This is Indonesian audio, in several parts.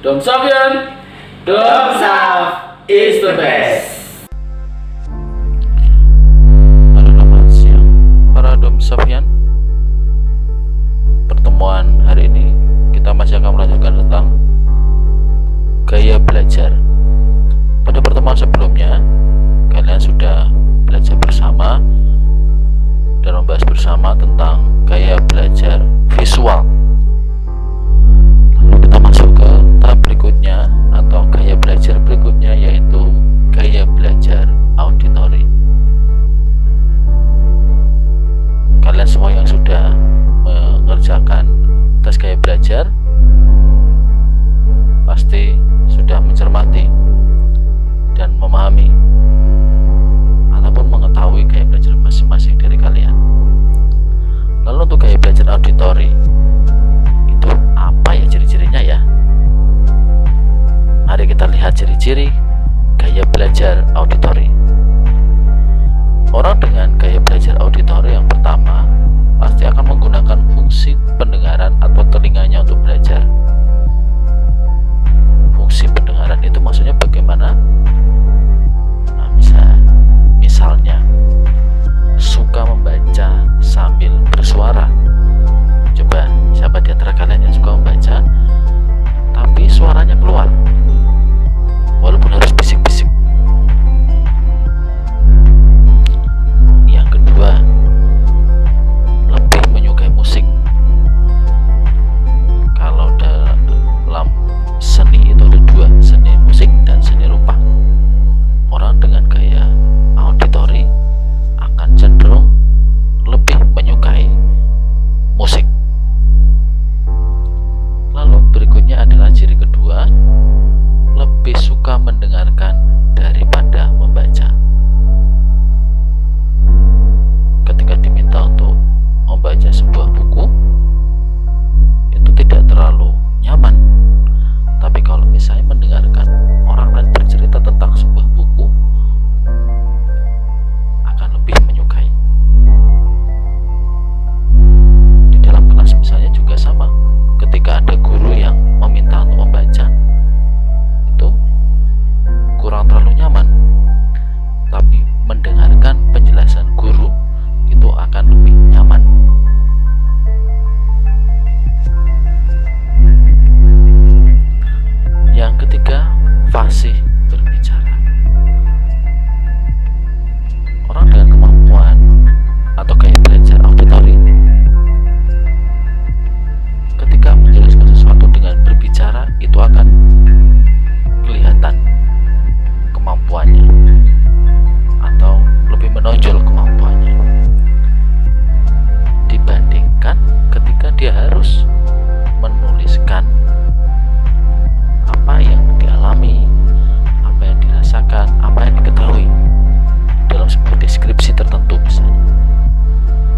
Dom Savian, Dom Sav is the best. Halo, selamat siang para Dom Savian. Pertemuan hari ini kita masih akan melanjutkan tentang gaya belajar. Pada pertemuan sebelumnya kalian sudah belajar bersama dan membahas bersama tentang gaya belajar visual. Lalu kita masuk ke tahap berikutnya atau gaya belajar berikutnya, yaitu gaya belajar auditori. Kalian semua yang sudah mengerjakan tes gaya belajar pasti sudah mencermati dan memahami ataupun mengetahui gaya belajar masing-masing dari kalian. Lalu untuk gaya belajar auditori itu apa ya ciri-cirinya ya? Mari kita lihat ciri-ciri gaya belajar auditori. Orang dengan gaya belajar auditori yang pertama pasti akan menggunakan fungsi pendengaran atau telinganya untuk belajar. Fungsi pendengaran itu maksudnya bagaimana? Nah, misalnya suka membaca sambil bersuara. Coba siapa di antara kalian yang suka membaca tapi suaranya keluar walaupun harus bisik-bisik? Yang kedua, lebih menyukai musik. Kalau dalam seni itu ada dua, seni musik dan seni rupa. Orang dengan gaya auditori akan cenderung lebih menyukai musik. Lalu berikutnya adalah ciri kedua, lebih suka mendengarkan daripada membaca. Ketika diminta untuk membaca sebuah buku, itu tidak terlalu nyaman. Tapi kalau misalnya mendengarkan orang lain bercerita tentang sebuah buku, akan lebih menyukai. Di dalam kelas misalnya juga sama. Ketika ada guru yang meminta untuk membaca, itu kurang terlalu nyaman. Tapi mendengarkan penjelasan guru itu akan lebih nyaman. Yang ketiga, fasih berbicara. Orang dengan kemampuan atau gaya belajar auditori, ketika menjelaskan sesuatu dengan berbicara, itu akan kelihatan kemampuannya atau lebih menonjol kemampuannya dibandingkan ketika dia harus menuliskan apa yang dialami, apa yang dirasakan, apa yang diketahui dalam sebuah deskripsi tertentu misalnya.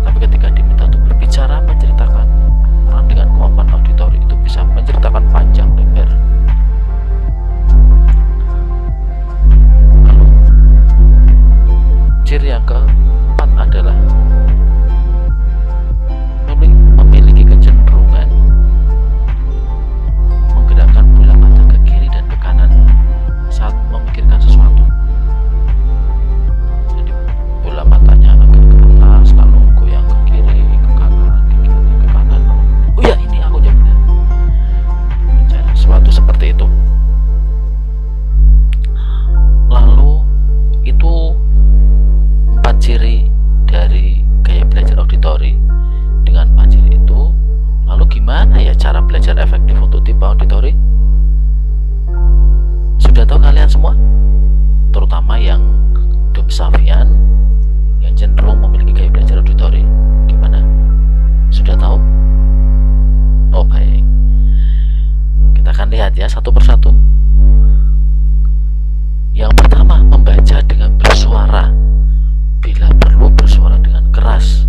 Tapi ketika diminta untuk berbicara, menceritakan, orang dengan kemampuan auditori itu bisa menceritakan panjang lebar. Lalu ciri yang keempat adalah memiliki kecenderungan menggerakkan bola mata ke kiri dan ke kanan saat memikirkan sesuatu. Jadi bola matanya agak ke atas, lalu goyang ke kiri, ke kanan, ke kiri, ke kanan. Oh ya, ini aku jawabnya. Mencari sesuatu seperti itu. Lalu itu 4 ciri dari gaya belajar auditori. Dengan 4 ciri itu, lalu gimana ya cara belajar efektif untuk tipe auditori? Sudah tahu kalian semua? Terutama yang Dom Savian yang cenderung memiliki gaya belajar auditori. Gimana? Sudah tahu? Oh baik. Kita akan lihat ya satu persatu. Yang pertama, membaca dengan bersuara. Bila perlu bersuara dengan keras.